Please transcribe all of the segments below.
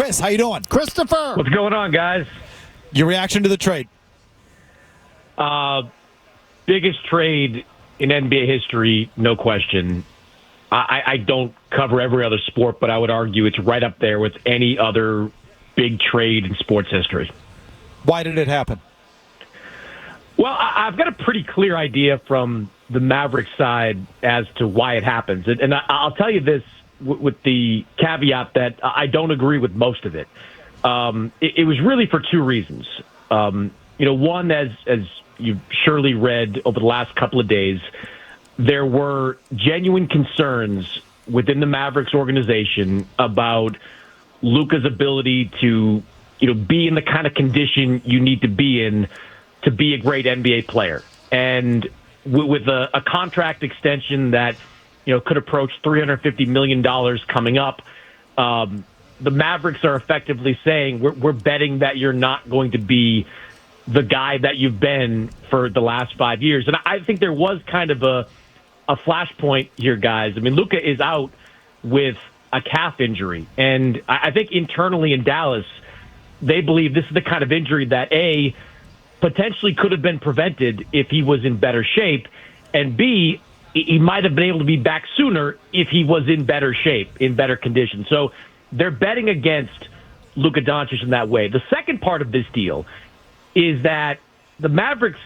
Chris, how you doing? Christopher. What's going on, guys? Your reaction to the trade? Biggest trade in NBA history, no question. I don't cover every other sport, but I would argue it's right up there with any other big trade in sports history. Why did it happen? Well, I've got a pretty clear idea from the Mavericks side as to why it happens. And I'll tell you this with the caveat that I don't agree with most of it. It was really for two reasons. One, as you've surely read over the last couple of days, there were genuine concerns within the Mavericks organization about Luka's ability to, be in the kind of condition you need to be in to be a great NBA player. And with a contract extension that, could approach $350 million coming up, the Mavericks are effectively saying, we're betting that you're not going to be the guy that you've been for the last 5 years. And I think there was kind of a flashpoint here, guys. I mean, Luka is out with a calf injury. And I think internally in Dallas, they believe this is the kind of injury that, A, potentially could have been prevented if he was in better shape, and B, he might have been able to be back sooner if he was in better shape, in better condition. So they're betting against Luka Doncic in that way. The second part of this deal is that the Mavericks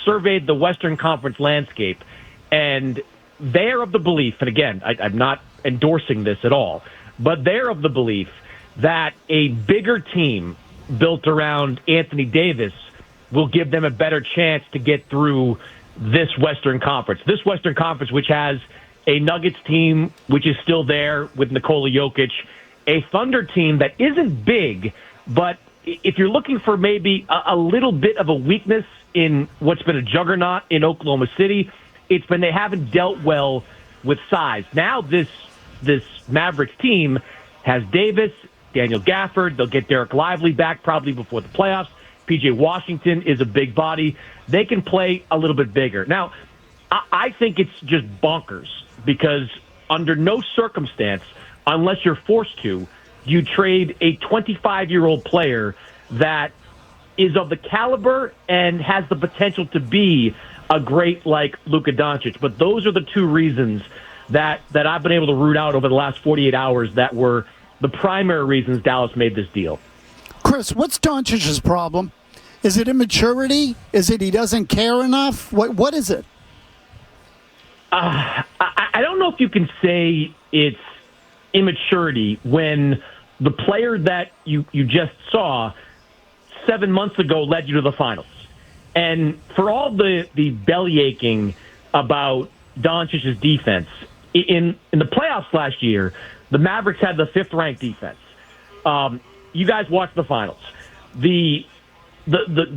surveyed the Western Conference landscape, and they're of the belief, and again, I'm not endorsing this at all, but they're of the belief that a bigger team built around Anthony Davis will give them a better chance to get through this Western Conference. This Western Conference, which has a Nuggets team, which is still there with Nikola Jokic, a Thunder team that isn't big, but if you're looking for maybe a little bit of a weakness in what's been a juggernaut in Oklahoma City, it's been they haven't dealt well with size. Now this Mavericks team has Davis, Daniel Gafford. They'll get Derek Lively back probably before the playoffs. P.J. Washington is a big body. They can play a little bit bigger. Now, I think it's just bonkers because under no circumstance, unless you're forced to, you trade a 25-year-old player that is of the caliber and has the potential to be a great like Luka Doncic. But those are the two reasons that I've been able to root out over the last 48 hours that were the primary reasons Dallas made this deal. Chris, what's Doncic's problem? Is it immaturity? Is it he doesn't care enough? What is it? I don't know if you can say it's immaturity when the player that you just saw 7 months ago led you to the finals. And for all the belly aching about Doncic's defense, in the playoffs last year, the Mavericks had the 5th-ranked defense. You guys watched the finals. The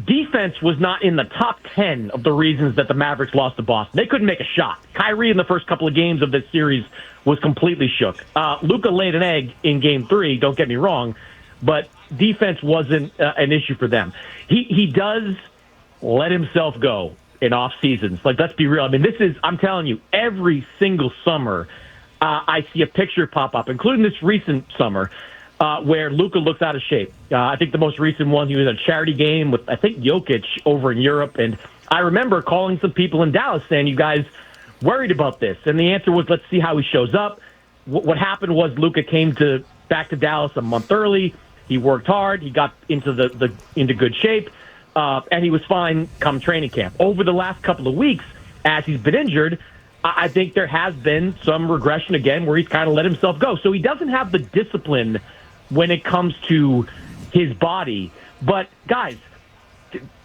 defense was not in the top 10 of the reasons that the Mavericks lost to Boston. They couldn't make a shot. Kyrie in the first couple of games of this series was completely shook. Luka laid an egg in Game 3, don't get me wrong, but defense wasn't an issue for them. He does let himself go in off seasons. Like, let's be real. I mean, I'm telling you, every single summer I see a picture pop up, including this recent summer, where Luka looks out of shape. I think the most recent one, he was at a charity game with, I think, Jokic over in Europe. And I remember calling some people in Dallas saying, you guys worried about this? And the answer was, let's see how he shows up. What happened was Luka came back to Dallas a month early. He worked hard. He got into into good shape. And he was fine come training camp. Over the last couple of weeks, as he's been injured, I think there has been some regression again where he's kind of let himself go. So he doesn't have the discipline when it comes to his body. But, guys,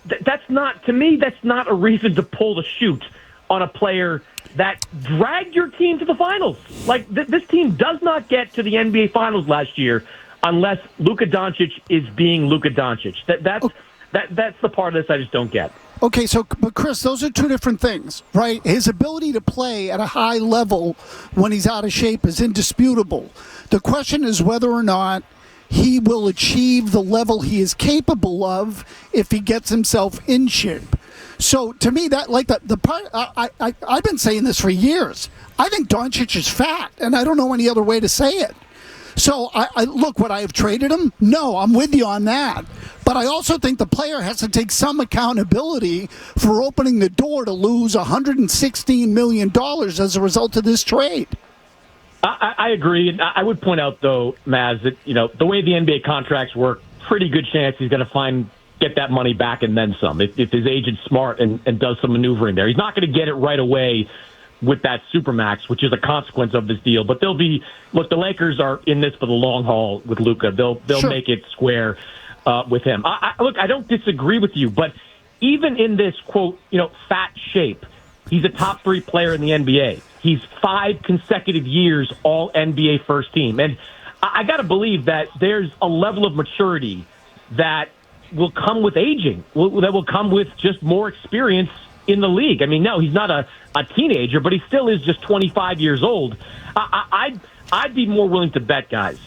that's not a reason to pull the chute on a player that dragged your team to the finals. Like, this team does not get to the NBA Finals last year unless Luka Doncic is being Luka Doncic. That's the part of this I just don't get. Okay, but Chris, those are two different things, right? His ability to play at a high level when he's out of shape is indisputable. The question is whether or not he will achieve the level he is capable of if he gets himself in shape. So to me, that like the part I've been saying this for years. I think Doncic is fat, and I don't know any other way to say it. So, I look, would I have traded him? No, I'm with you on that. But I also think the player has to take some accountability for opening the door to lose $116 million as a result of this trade. I agree. And I would point out, though, Mazz, that, the way the NBA contracts work, pretty good chance he's going to get that money back and then some if his agent's smart and does some maneuvering there. He's not going to get it right away with that Supermax, which is a consequence of this deal. But the Lakers are in this for the long haul with Luka. They'll Sure. make it square with him. Look, I don't disagree with you, but even in this, quote, fat shape, he's a top 3 player in the NBA. He's 5 consecutive years all NBA first team. And I got to believe that there's a level of maturity that will come with aging, that will come with just more experience in the league. I mean, no, he's not a teenager, but he still is just 25 years old. I'd be more willing to bet, guys,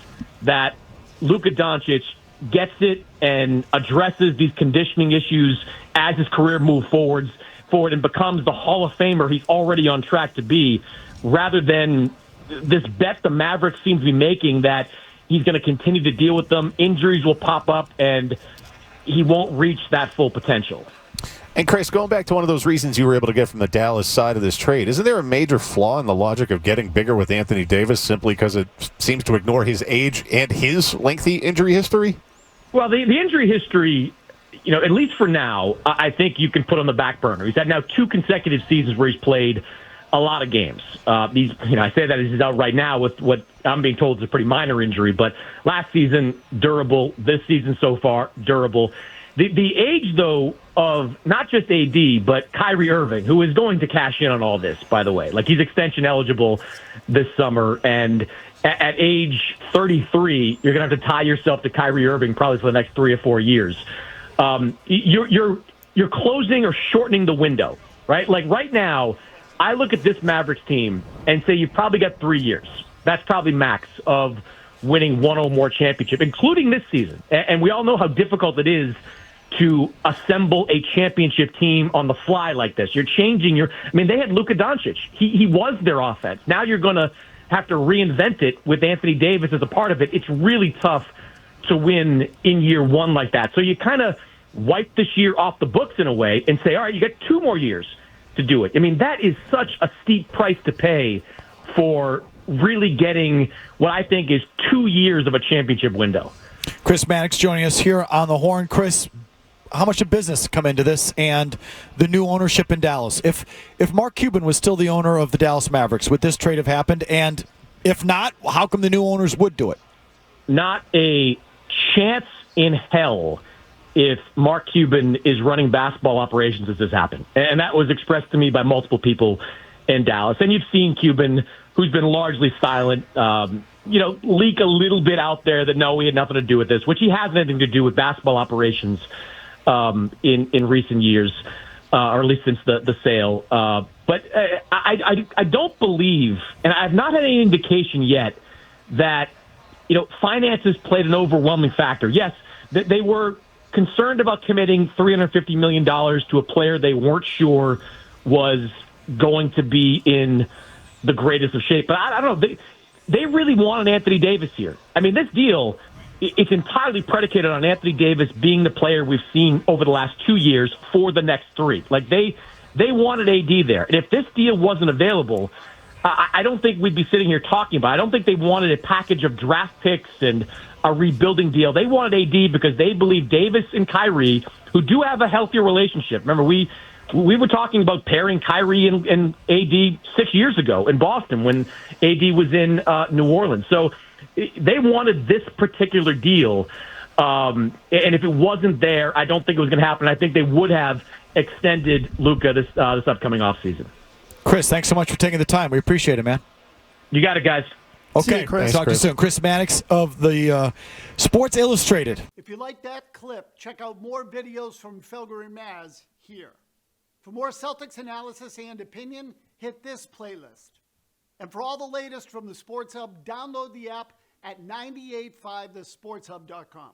that Luka Doncic gets it and addresses these conditioning issues as his career moves forward and becomes the Hall of Famer he's already on track to be, rather than this bet the Mavericks seem to be making that he's going to continue to deal with them, injuries will pop up, and he won't reach that full potential. And Chris, going back to one of those reasons you were able to get from the Dallas side of this trade, isn't there a major flaw in the logic of getting bigger with Anthony Davis simply because it seems to ignore his age and his lengthy injury history? Well, the injury history, at least for now, I think you can put on the back burner. He's had now 2 consecutive seasons where he's played a lot of games. I say that he's out right now with what I'm being told is a pretty minor injury, but last season, durable. This season so far, durable. The age, though, of not just AD, but Kyrie Irving, who is going to cash in on all this, by the way. Like, he's extension eligible this summer, and at age 33, you're going to have to tie yourself to Kyrie Irving probably for the next 3 or 4 years. You're closing or shortening the window, right? Like, right now, I look at this Mavericks team and say you've probably got 3 years. That's probably max of winning one or more championship, including this season. And we all know how difficult it is to assemble a championship team on the fly like this. You're changing they had Luka Doncic. He was their offense. Now you're going to have to reinvent it with Anthony Davis as a part of it. It's really tough to win in year one like that. So you kind of wipe this year off the books in a way and say, all right, you got 2 more years to do it. I mean, that is such a steep price to pay for really getting what I think is 2 years of a championship window. Chris Mannix joining us here on the Horn. Chris, how much of business come into this and the new ownership in Dallas? If Mark Cuban was still the owner of the Dallas Mavericks, would this trade have happened? And if not, how come the new owners would do it? Not a chance in hell if Mark Cuban is running basketball operations as this happened. And that was expressed to me by multiple people in Dallas. And you've seen Cuban, who's been largely silent, leak a little bit out there that, no, he had nothing to do with this, which he has anything to do with basketball operations in recent years, or at least since the sale. But I don't believe, and I've not had any indication yet, that finances played an overwhelming factor. Yes, they were concerned about committing $350 million to a player they weren't sure was going to be in the greatest of shape. But I don't know. They really wanted Anthony Davis here. I mean, this deal, it's entirely predicated on Anthony Davis being the player we've seen over the last 2 years for the next 3. Like, they wanted AD there. And if this deal wasn't available, I don't think we'd be sitting here talking about it. I don't think they wanted a package of draft picks and a rebuilding deal. They wanted AD because they believe Davis and Kyrie, who do have a healthier relationship. Remember, we were talking about pairing Kyrie and AD 6 years ago in Boston when AD was in New Orleans. So they wanted this particular deal. And if it wasn't there, I don't think it was going to happen. I think they would have extended Luka this upcoming offseason. Chris, thanks so much for taking the time. We appreciate it, man. You got it, guys. Okay, Chris. Talk to you soon. Chris Mannix of the Sports Illustrated. If you like that clip, check out more videos from Felger and Mazz here. For more Celtics analysis and opinion, hit this playlist. And for all the latest from the Sports Hub, download the app at 985thesportshub.com.